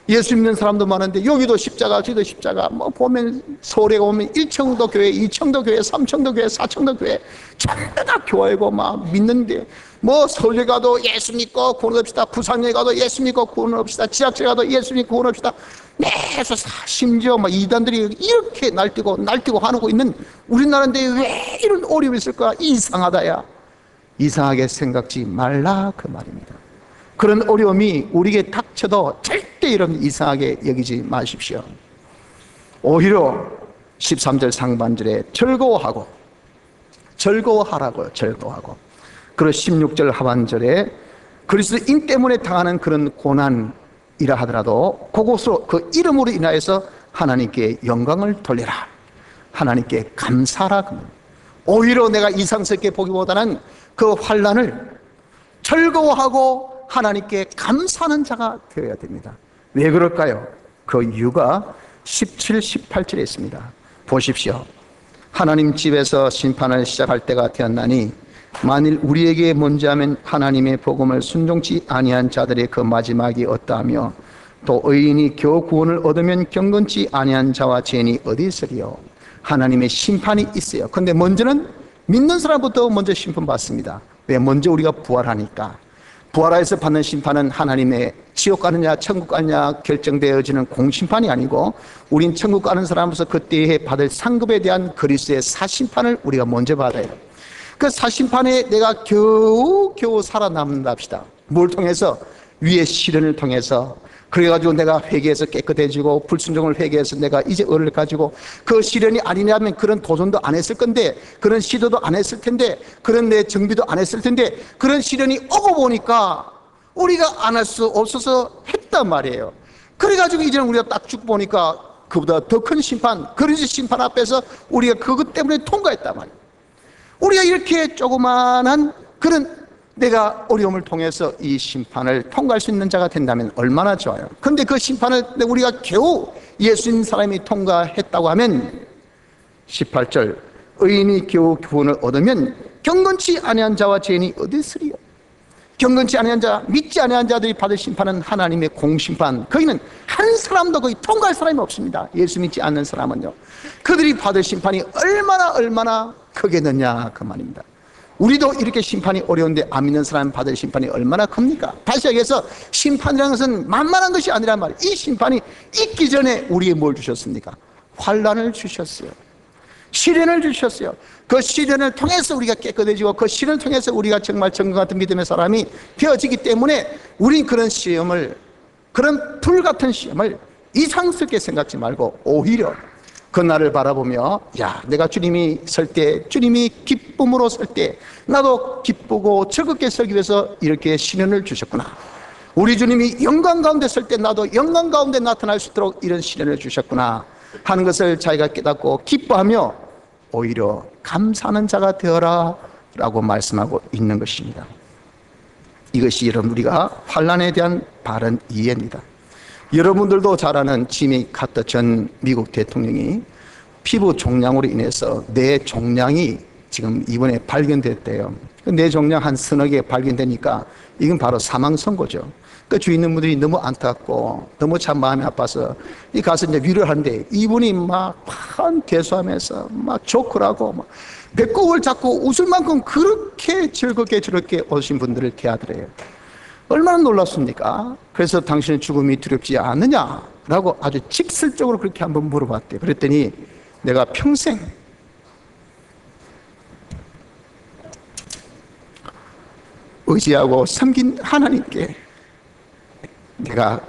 예수 믿는 사람도 많은데 여기도 십자가 저기도 십자가, 보면 서울에 오면 1청도 교회, 2청도 교회, 3청도 교회, 4청도 교회 전부 다 교회고 믿는데 서울에 가도 예수 믿고 구원합시다, 부산에 가도 예수 믿고 구원합시다, 지하철에 가도 예수 믿고 구원합시다. 매서 심지어 이단들이 이렇게 날뛰고 하고 있는 우리나라인데 왜 이런 어려움이 있을까? 이상하다야. 이상하게 생각지 말라 그 말입니다. 그런 어려움이 우리에게 닥쳐도 절대 여러분 이상하게 여기지 마십시오. 오히려 13절 상반절에 즐거워하라고요. 즐거워하고. 그리고 16절 하반절에 그리스도인 때문에 당하는 그런 고난이라 하더라도 그것으로 그 이름으로 인하여서 하나님께 영광을 돌려라. 하나님께 감사하라. 오히려 내가 이상스럽게 보기보다는 그 환난을 즐거워하고 하나님께 감사하는 자가 되어야 됩니다. 왜 그럴까요? 그 이유가 17, 18절에 있습니다. 보십시오. 하나님 집에서 심판을 시작할 때가 되었나니 만일 우리에게 먼저 하면 하나님의 복음을 순종치 아니한 자들의 그 마지막이 어떠하며 또 의인이 겨우 구원을 얻으면 경건치 아니한 자와 죄인이 어디 있으리요? 하나님의 심판이 있어요. 그런데 먼저는 믿는 사람부터 먼저 심판받습니다. 왜? 먼저 우리가 부활하니까. 부활하여서 받는 심판은 하나님의 지옥 가느냐 천국 가느냐 결정되어지는 공심판이 아니고 우린 천국 가는 사람으로서 그때에 받을 상급에 대한 그리스도의 사심판을 우리가 먼저 받아야 돼요. 그 사심판에 내가 겨우 살아남는다 합시다. 뭘 통해서? 위의 시련을 통해서. 그래가지고 내가 회개해서 깨끗해지고 불순종을 회개해서 내가 이제 의를 가지고 그 시련이 아니냐면 그런 도전도 안 했을 건데 그런 시도도 안 했을 텐데 그런 내 정비도 안 했을 텐데 그런 시련이 오고 보니까 우리가 안 할 수 없어서 했단 말이에요. 그래가지고 이제는 우리가 딱 쭉 보니까 그보다 더 큰 심판, 그리스도 심판 앞에서 우리가 그것 때문에 통과했단 말이에요. 우리가 이렇게 조그만한 그런 내가 어려움을 통해서 이 심판을 통과할 수 있는 자가 된다면 얼마나 좋아요. 그런데 그 심판을 우리가 겨우 예수님 사람이 통과했다고 하면 18절 의인이 겨우 구원을 얻으면 경건치 아니한 자와 죄인이 어디 있으리요? 경건치 아니한 자, 믿지 아니한 자들이 받을 심판은 하나님의 공심판. 거기는 한 사람도 거의 통과할 사람이 없습니다. 예수 믿지 않는 사람은요. 그들이 받을 심판이 얼마나 크겠느냐 그 말입니다. 우리도 이렇게 심판이 어려운데 안 믿는 사람 받을 심판이 얼마나 큽니까? 다시 얘기해서 심판이라는 것은 만만한 것이 아니란 말이에요. 이 심판이 있기 전에 우리에게 뭘 주셨습니까? 환난을 주셨어요. 시련을 주셨어요. 그 시련을 통해서 우리가 깨끗해지고 그 시련을 통해서 우리가 정말 정금 같은 믿음의 사람이 되어지기 때문에 우린 그런 시험을, 그런 불같은 시험을 이상스럽게 생각지 말고 오히려 그 날을 바라보며, 야, 내가 주님이 설 때, 주님이 기쁨으로 설 때 나도 기쁘고 즐겁게 설기 위해서 이렇게 시련을 주셨구나. 우리 주님이 영광 가운데 설 때 나도 영광 가운데 나타날 수 있도록 이런 시련을 주셨구나 하는 것을 자기가 깨닫고 기뻐하며 오히려 감사하는 자가 되어라 라고 말씀하고 있는 것입니다. 이것이 여러분 우리가 환난에 대한 바른 이해입니다. 여러분들도 잘 아는 지미 카터 전 미국 대통령이 피부 종양으로 인해서 뇌 종양이 지금 이번에 발견됐대요. 뇌 종양 한 서너 개 발견되니까 이건 바로 사망 선고죠. 그 주위 있는 분들이 너무 안타깝고 너무 참 마음이 아파서 이 가서 이제 위로를 하는데 이분이 막 대수하면서 막 조크를 하고 막 배꼽을 잡고 웃을 만큼 그렇게 즐겁게 저렇게 오신 분들을 대하더래요. 얼마나 놀랐습니까? 그래서 당신의 죽음이 두렵지 않느냐라고 아주 직설적으로 그렇게 한번 물어봤대요. 그랬더니 내가 평생 의지하고 섬긴 하나님께 내가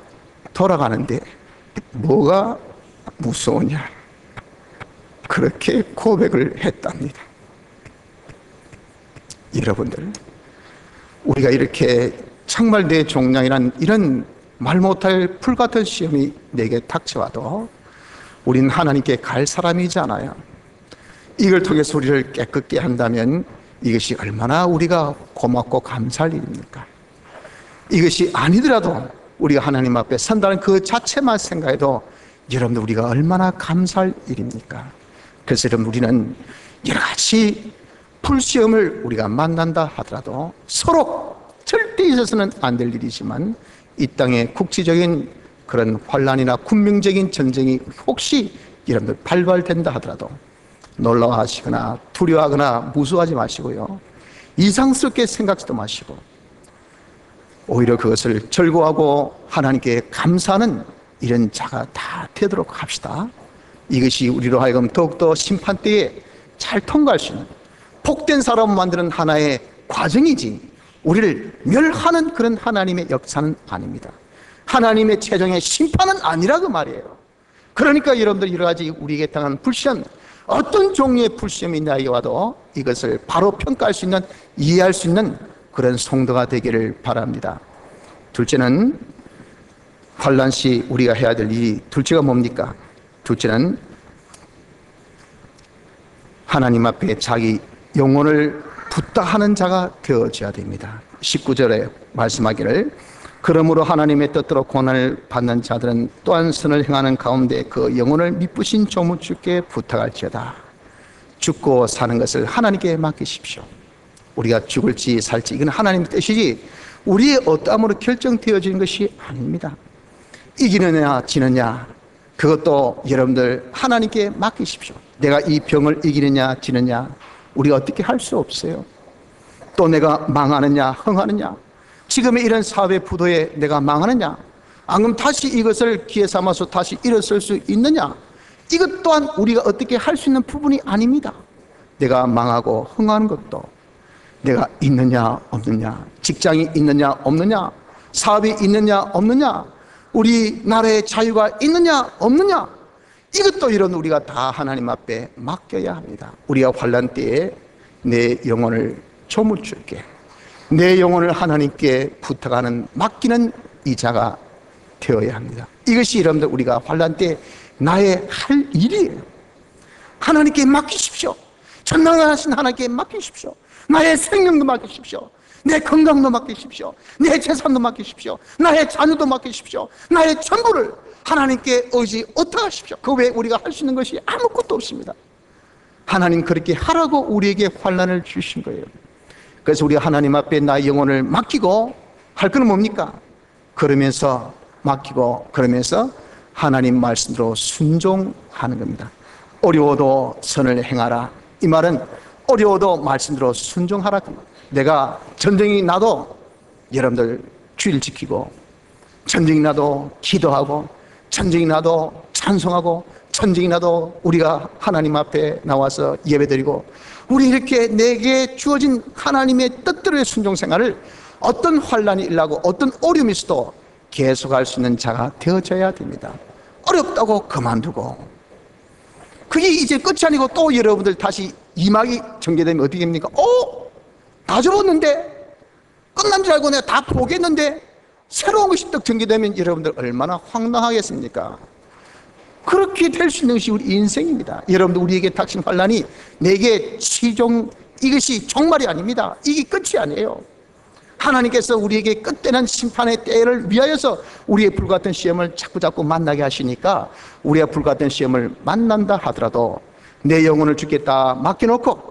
돌아가는데 뭐가 무서우냐, 그렇게 고백을 했답니다. 여러분들, 우리가 이렇게 정말 내 종량이란 이런 말 못할 불같은 시험이 내게 닥쳐와도 우리는 하나님께 갈 사람이잖아요. 이걸 통해서 우리를 깨끗게 한다면 이것이 얼마나 우리가 고맙고 감사할 일입니까? 이것이 아니더라도 우리가 하나님 앞에 선다는 그 자체만 생각해도 여러분들 우리가 얼마나 감사할 일입니까? 그래서 여러분 우리는 여러 가지 불시험을 우리가 만난다 하더라도 서로 절대 있어서는 안 될 일이지만 이 땅의 국지적인 그런 환란이나 군명적인 전쟁이 혹시 여러분들 발발된다 하더라도 놀라워하시거나 두려워하거나 무서워하지 마시고요, 이상스럽게 생각지도 마시고 오히려 그것을 즐거워하고 하나님께 감사하는 이런 자가 다 되도록 합시다. 이것이 우리로 하여금 더욱더 심판 때에 잘 통과할 수 있는 복된 사람 만드는 하나의 과정이지 우리를 멸하는 그런 하나님의 역사는 아닙니다. 하나님의 최종의 심판은 아니라 그 말이에요. 그러니까 여러분들 여러 가지 우리에게 당한 불시험, 어떤 종류의 불시험이 나에게 와도 이것을 바로 평가할 수 있는, 이해할 수 있는 그런 성도가 되기를 바랍니다. 둘째는 환난 시 우리가 해야 될 일이, 둘째가 뭡니까? 둘째는 하나님 앞에 자기 영혼을 부탁하는 자가 되어져야 됩니다. 19절에 말씀하기를 그러므로 하나님의 뜻대로 고난을 받는 자들은 또한 선을 행하는 가운데 그 영혼을 미쁘신 조무주께 부탁할지어다. 죽고 사는 것을 하나님께 맡기십시오. 우리가 죽을지 살지 이건 하나님의 뜻이지 우리의 어떠함으로 결정되어지는 것이 아닙니다. 이기느냐 지느냐 그것도 여러분들 하나님께 맡기십시오. 내가 이 병을 이기느냐 지느냐 우리가 어떻게 할 수 없어요. 또 내가 망하느냐 흥하느냐, 지금의 이런 사회 부도에 내가 망하느냐, 안 그럼 다시 이것을 기회 삼아서 다시 일어설 수 있느냐, 이것 또한 우리가 어떻게 할 수 있는 부분이 아닙니다. 내가 망하고 흥하는 것도 내가 있느냐 없느냐, 직장이 있느냐 없느냐, 사업이 있느냐 없느냐, 우리나라의 자유가 있느냐 없느냐, 이것도 이런 우리가 다 하나님 앞에 맡겨야 합니다. 우리가 환난 때에 내 영혼을 조물주께, 내 영혼을 하나님께 부탁하는 맡기는 이자가 되어야 합니다. 이것이 여러분들 우리가 환난 때 나의 할 일이에요. 하나님께 맡기십시오. 전능하신 하나님께 맡기십시오. 나의 생명도 맡기십시오. 내 건강도 맡기십시오. 내 재산도 맡기십시오. 나의 자녀도 맡기십시오. 나의 전부를 하나님께 의지하십시오. 그 외에 우리가 할 수 있는 것이 아무것도 없습니다. 하나님 그렇게 하라고 우리에게 환난을 주신 거예요. 그래서 우리가 하나님 앞에 나의 영혼을 맡기고 할 것은 뭡니까? 그러면서 맡기고 그러면서 하나님 말씀대로 순종하는 겁니다. 어려워도 선을 행하라. 이 말은 어려워도 말씀대로 순종하라. 내가 전쟁이 나도 여러분들 주일 지키고, 전쟁이 나도 기도하고, 전쟁이 나도 찬송하고, 전쟁이 나도 우리가 하나님 앞에 나와서 예배드리고, 우리 이렇게 내게 주어진 하나님의 뜻대로의 순종 생활을 어떤 환란이 일어나고 어떤 어려움이 있어도 계속할 수 있는 자가 되어져야 됩니다. 어렵다고 그만두고, 그게 이제 끝이 아니고 또 여러분들 다시 이막이 전개되면 어떻게 됩니까? 다 접었는데, 끝난 줄 알고 내가 다 포기했는데 새로운 것이 딱 전개되면 여러분들 얼마나 황당하겠습니까? 그렇게 될 수 있는 것이 우리 인생입니다. 여러분들, 우리에게 닥친 환란이 내게 이것이 종말이 아닙니다. 이게 끝이 아니에요. 하나님께서 우리에게 끝되는 심판의 때를 위하여서 우리의 불같은 시험을 자꾸자꾸 만나게 하시니까, 우리가 불같은 시험을 만난다 하더라도 내 영혼을 주께 다 맡겨놓고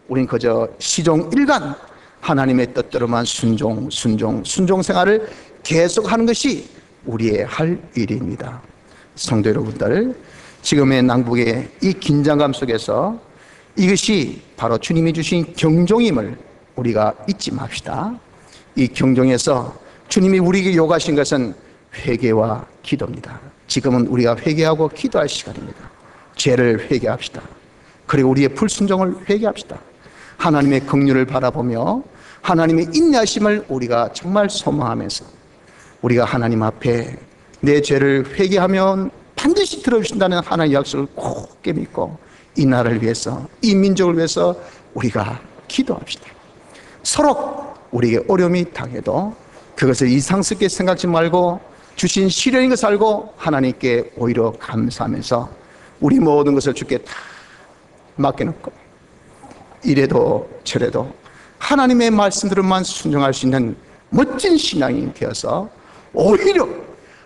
우린 그저 시종일관 하나님의 뜻대로만 순종 생활을 계속하는 것이 우리의 할 일입니다. 성도 여러분들, 지금의 낭북의 이 긴장감 속에서 이것이 바로 주님이 주신 경종임을 우리가 잊지 맙시다. 이 경종에서 주님이 우리에게 요구하신 것은 회개와 기도입니다. 지금은 우리가 회개하고 기도할 시간입니다. 죄를 회개합시다. 그리고 우리의 불순종을 회개합시다. 하나님의 긍휼을 바라보며 하나님의 인내하심을 우리가 정말 소망하면서, 우리가 하나님 앞에 내 죄를 회개하면 반드시 들어주신다는 하나님의 약속을 굳게 믿고 이 나라를 위해서, 이 민족을 위해서 우리가 기도합시다. 서로 우리에게 어려움이 당해도 그것을 이상스럽게 생각지 말고 주신 시련인 것을 알고 하나님께 오히려 감사하면서 우리 모든 것을 주께 다 맡겨놓고, 이래도 저래도 하나님의 말씀들만 순종할 수 있는 멋진 신앙이 되어서 오히려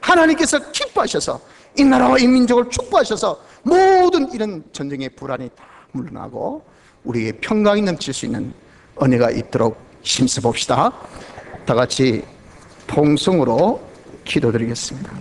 하나님께서 기뻐하셔서 이 나라와 이 민족을 축복하셔서 모든 이런 전쟁의 불안이 다 물러나고 우리의 평강이 넘칠 수 있는 은혜가 있도록 힘써 봅시다. 다 같이 통성으로 기도드리겠습니다.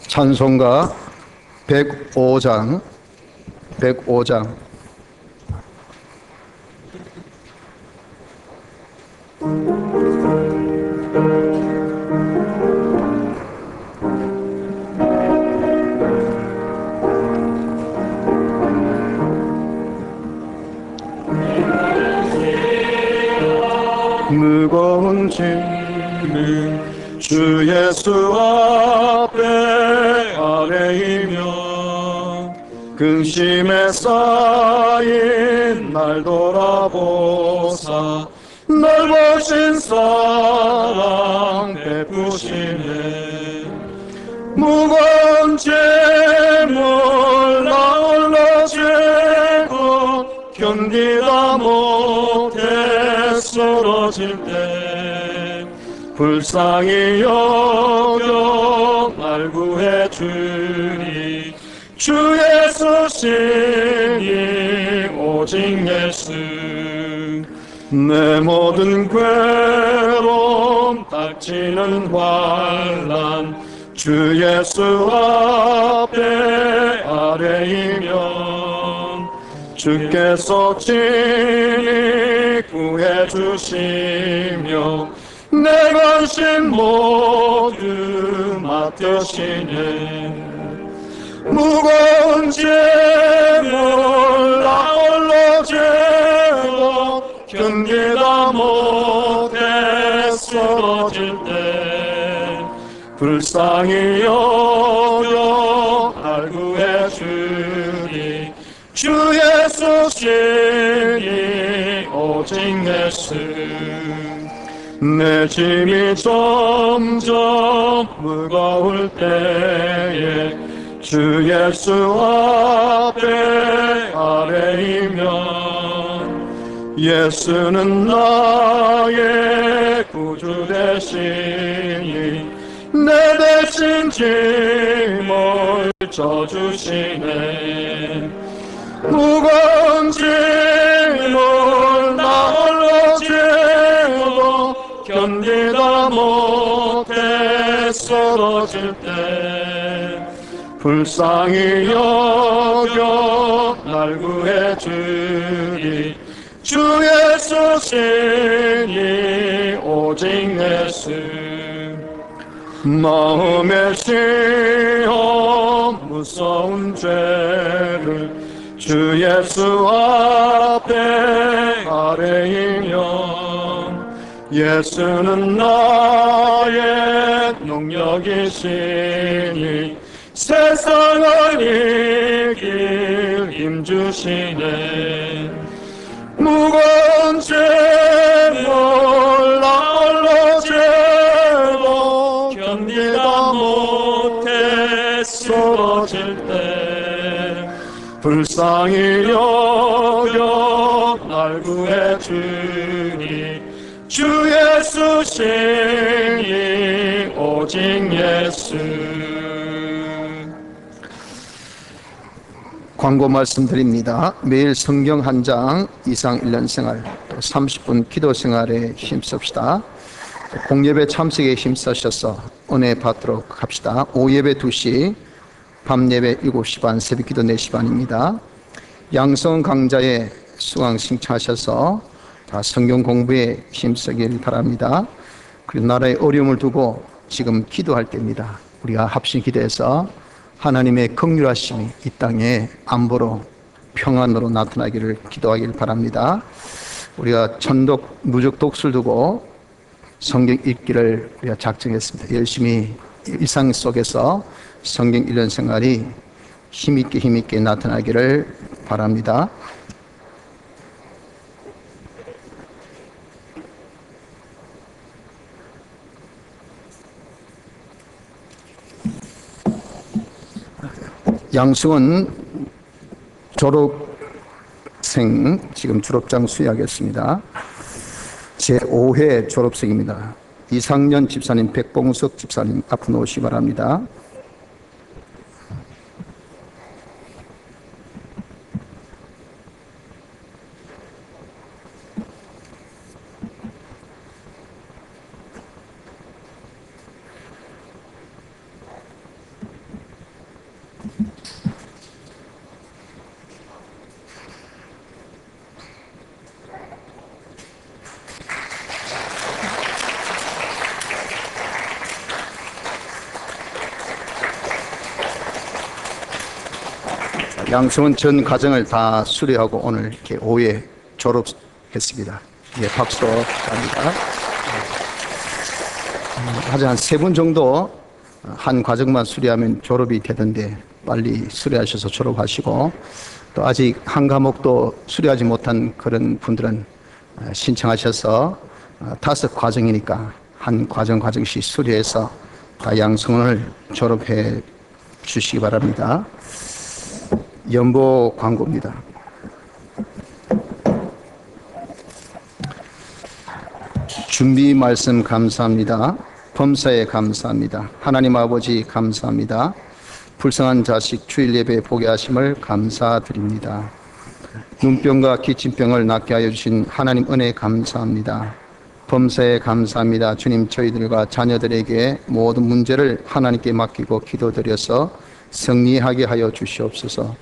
찬송가 105장 무거운 짐은 주 예수 앞에 아래이며 근심에 쌓인 날 돌아보사 넓으신 사랑 베푸시네. 무거운 죄물 나홀로 지고 견디다 못해 쓰러질 때 불쌍히 여겨 날 구해 주니 주 예수 신이 오직 예수. 내 모든 괴로움 닥치는 환난 주 예수 앞에 아래이면 주께서 친히 구해 주시며 내 관심 모두 맡으시네. 무거운 짐을 나 홀로 지고 견디다 못해 쓰러질 때 불쌍히 여겨 날 구해주리. 주 예수 신이 오직 예수. 내 짐이 점점 무거울 때에 주 예수 앞에 아뢰이면 예수는 나의 구주 되시니 내 대신 짐을 져주시네. 무거운 짐을 나 홀로 지고 견디다 못해 쓰러질 때 불쌍히 여겨 날 구해주리. 주 예수 신이 오직 예수. 마음의 시험 무서운 죄를 주 예수 앞에 아뢰이면 예수는 나의 능력이시니 세상을 이길 힘주시네. 무거운 짐을 나 홀로 지고 견디다 못해 쓰러질 때 불쌍히 여겨 날 구해주니. 주 예수 신이 오직 예수. 광고 말씀드립니다. 매일 성경 한 장 이상 1년 생활, 또 30분 기도 생활에 힘씁시다. 공예배 참석에 힘써셔서 은혜 받도록 합시다. 오예배 2시, 밤예배 7시 반, 새벽기도 4시 반입니다. 양성 강좌에 수강 신청하셔서 다 성경 공부에 힘쓰길 바랍니다. 그리고 나라의 어려움을 두고 지금 기도할 때입니다. 우리가 합심 기도해서 하나님의 긍휼하심이 이 땅에 안보로 평안으로 나타나기를 기도하길 바랍니다. 우리가 천독, 무적 독수를 두고 성경 읽기를 우리가 작정했습니다. 열심히 일상 속에서 성경 읽는 생활이 힘있게 나타나기를 바랍니다. 양승은 졸업생, 지금 졸업장 수여하겠습니다. 제5회 졸업생입니다. 이상년 집사님, 백봉석 집사님 앞으로 오시기 바랍니다. 양승은 전 과정을 다 수료하고 오늘 이렇게 5회 졸업했습니다. 예, 박수로 합니다. 아직 한 3분 정도 한 과정만 수료하면 졸업이 되던데 빨리 수료하셔서 졸업하시고, 또 아직 한 과목도 수료하지 못한 그런 분들은 신청하셔서 5과정이니까 한 과정씩 수료해서 다 양승을 졸업해 주시기 바랍니다. 연보 광고입니다. 준비 말씀 감사합니다. 범사에 감사합니다. 하나님 아버지 감사합니다. 불쌍한 자식 주일 예배 보게 하심을 감사드립니다. 눈병과 기침병을 낫게 하여 주신 하나님 은혜 감사합니다. 범사에 감사합니다. 주님, 저희들과 자녀들에게 모든 문제를 하나님께 맡기고 기도드려서 승리하게 하여 주시옵소서.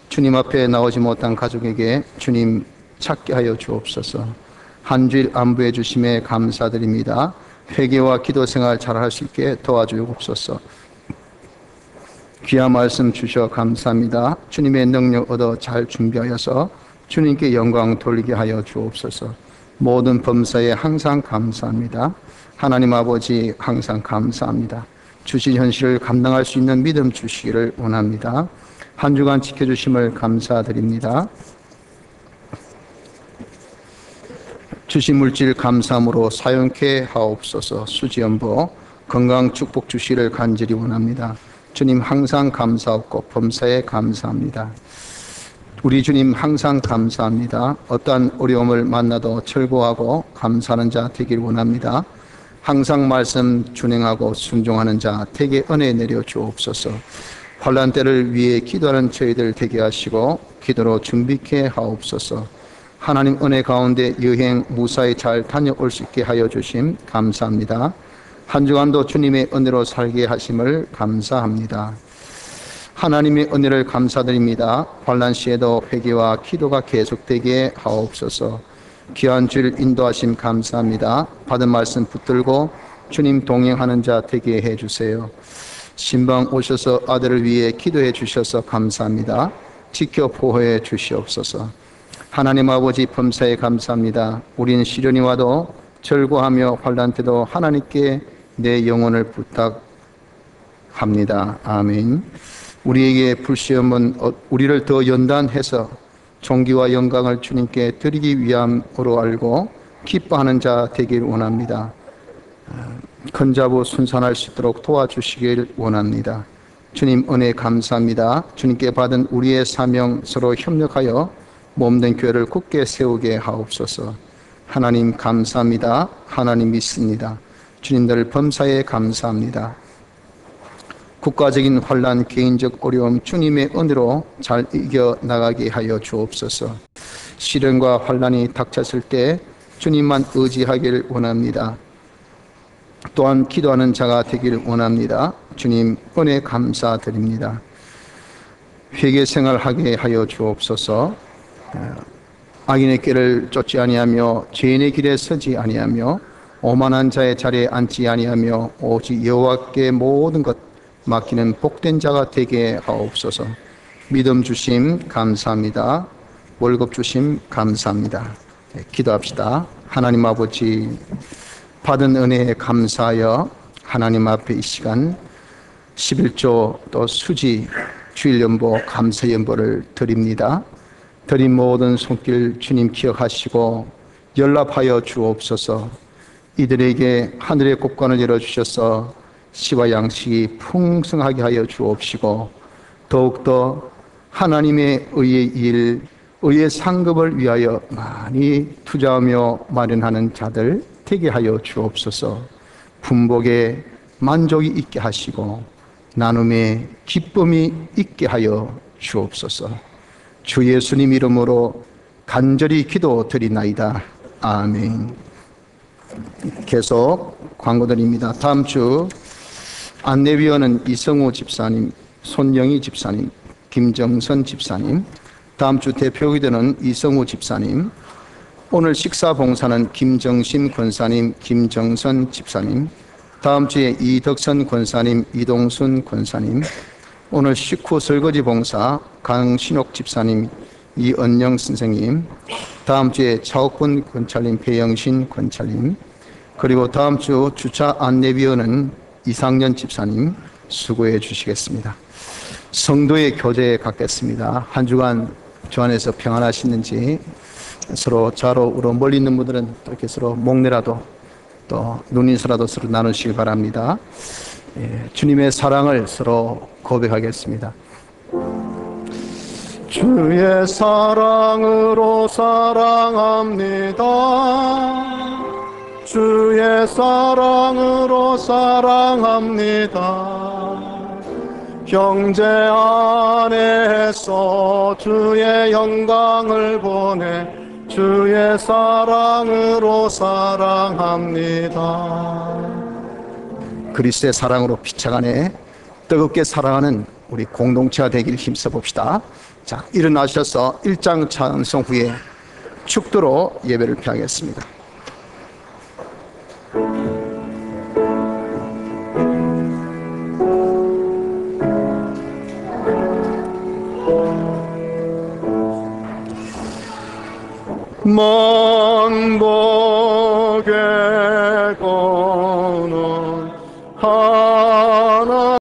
주님 앞에 나오지 못한 가족에게 주님 찾게 하여 주옵소서. 한 주일 안부해 주심에 감사드립니다. 회개와 기도 생활 잘할 수 있게 도와주옵소서. 귀한 말씀 주셔 감사합니다. 주님의 능력 얻어 잘 준비하여서 주님께 영광 돌리게 하여 주옵소서. 모든 범사에 항상 감사합니다. 하나님 아버지 항상 감사합니다. 주신 현실을 감당할 수 있는 믿음 주시기를 원합니다. 한 주간 지켜주심을 감사드립니다. 주신 물질 감사함으로 사용케 하옵소서. 수지연보 건강 축복 주시기를 간절히 원합니다. 주님 항상 감사하고 범사에 감사합니다. 우리 주님 항상 감사합니다. 어떠한 어려움을 만나도 철거하고 감사하는 자 되길 원합니다. 항상 말씀 준행하고 순종하는 자 되게 은혜 내려 주옵소서. 환난 때를 위해 기도하는 저희들 되게 하시고 기도로 준비케 하옵소서. 하나님 은혜 가운데 여행 무사히 잘 다녀올 수 있게 하여 주심 감사합니다. 한 주간도 주님의 은혜로 살게 하심을 감사합니다. 하나님의 은혜를 감사드립니다. 환난 시에도 회개와 기도가 계속되게 하옵소서. 귀한 주를 인도하심 감사합니다. 받은 말씀 붙들고 주님 동행하는 자 되게 해주세요. 신방 오셔서 아들을 위해 기도해 주셔서 감사합니다. 지켜 보호해 주시옵소서. 하나님 아버지 범사에 감사합니다. 우리는 시련이 와도 절구하며 환난 때도 하나님께 내 영혼을 부탁합니다. 아멘. 우리에게 불시험은 우리를 더 연단해서 존귀와 영광을 주님께 드리기 위함으로 알고 기뻐하는 자 되길 원합니다. 큰 자부 순산할 수 있도록 도와주시길 원합니다. 주님 은혜 감사합니다. 주님께 받은 우리의 사명 서로 협력하여 몸된 교회를 굳게 세우게 하옵소서. 하나님 감사합니다. 하나님 믿습니다. 주님들 범사에 감사합니다. 국가적인 환난, 개인적 어려움 주님의 은혜로 잘 이겨나가게 하여 주옵소서. 시련과 환난이 닥쳤을 때 주님만 의지하길 원합니다. 또한 기도하는 자가 되길 원합니다. 주님 은혜 감사드립니다. 회개 생활하게 하여 주옵소서. 악인의 길을 쫓지 아니하며 죄인의 길에 서지 아니하며 오만한 자의 자리에 앉지 아니하며 오직 여호와께 모든 것 맡기는 복된 자가 되게 하옵소서. 믿음 주심 감사합니다. 월급 주심 감사합니다. 기도합시다. 하나님 아버지 받은 은혜에 감사하여 하나님 앞에 이 시간 11조 또 수지 주일연보 감사연보를 드립니다. 드린 모든 손길 주님 기억하시고 연락하여 주옵소서. 이들에게 하늘의 곳간을 열어주셔서 씨와 양식이 풍성하게 하여 주옵시고 더욱더 하나님의 의의 일, 의의 상급을 위하여 많이 투자하며 마련하는 자들 되게 하여 주옵소서. 분복에 만족이 있게 하시고 나눔에 기쁨이 있게 하여 주옵소서. 주 예수님 이름으로 간절히 기도드리나이다. 아멘. 계속 광고드립니다. 다음 주 안내위원은 이성우 집사님, 손영희 집사님, 김정선 집사님. 다음 주 대표기도는 이성우 집사님. 오늘 식사 봉사는 김정심 권사님, 김정선 집사님. 다음 주에 이덕선 권사님, 이동순 권사님. 오늘 식후 설거지 봉사 강신옥 집사님, 이언영 선생님. 다음 주에 차옥분 권찰님, 배영신 권찰님. 그리고 다음 주 주차 안내위원은 이상년 집사님 수고해 주시겠습니다. 성도의 교제에 갖겠습니다. 한 주간 주 안에서 평안하시는지 서로 좌로우로 멀리 있는 분들은 또 이렇게 서로 목례라도 또 눈인사라도 서로 나누시기 바랍니다. 주님의 사랑을 서로 고백하겠습니다. 주의 사랑으로 사랑합니다. 주의 사랑으로 사랑합니다. 형제 안에서 주의 영광을 보내 주의 사랑으로 사랑합니다. 그리스도의 사랑으로 피차간에 뜨겁게 사랑하는 우리 공동체가 되기를 힘써 봅시다. 자, 일어나셔서 1장 찬송 후에 축도로 예배를 피하겠습니다. 하나님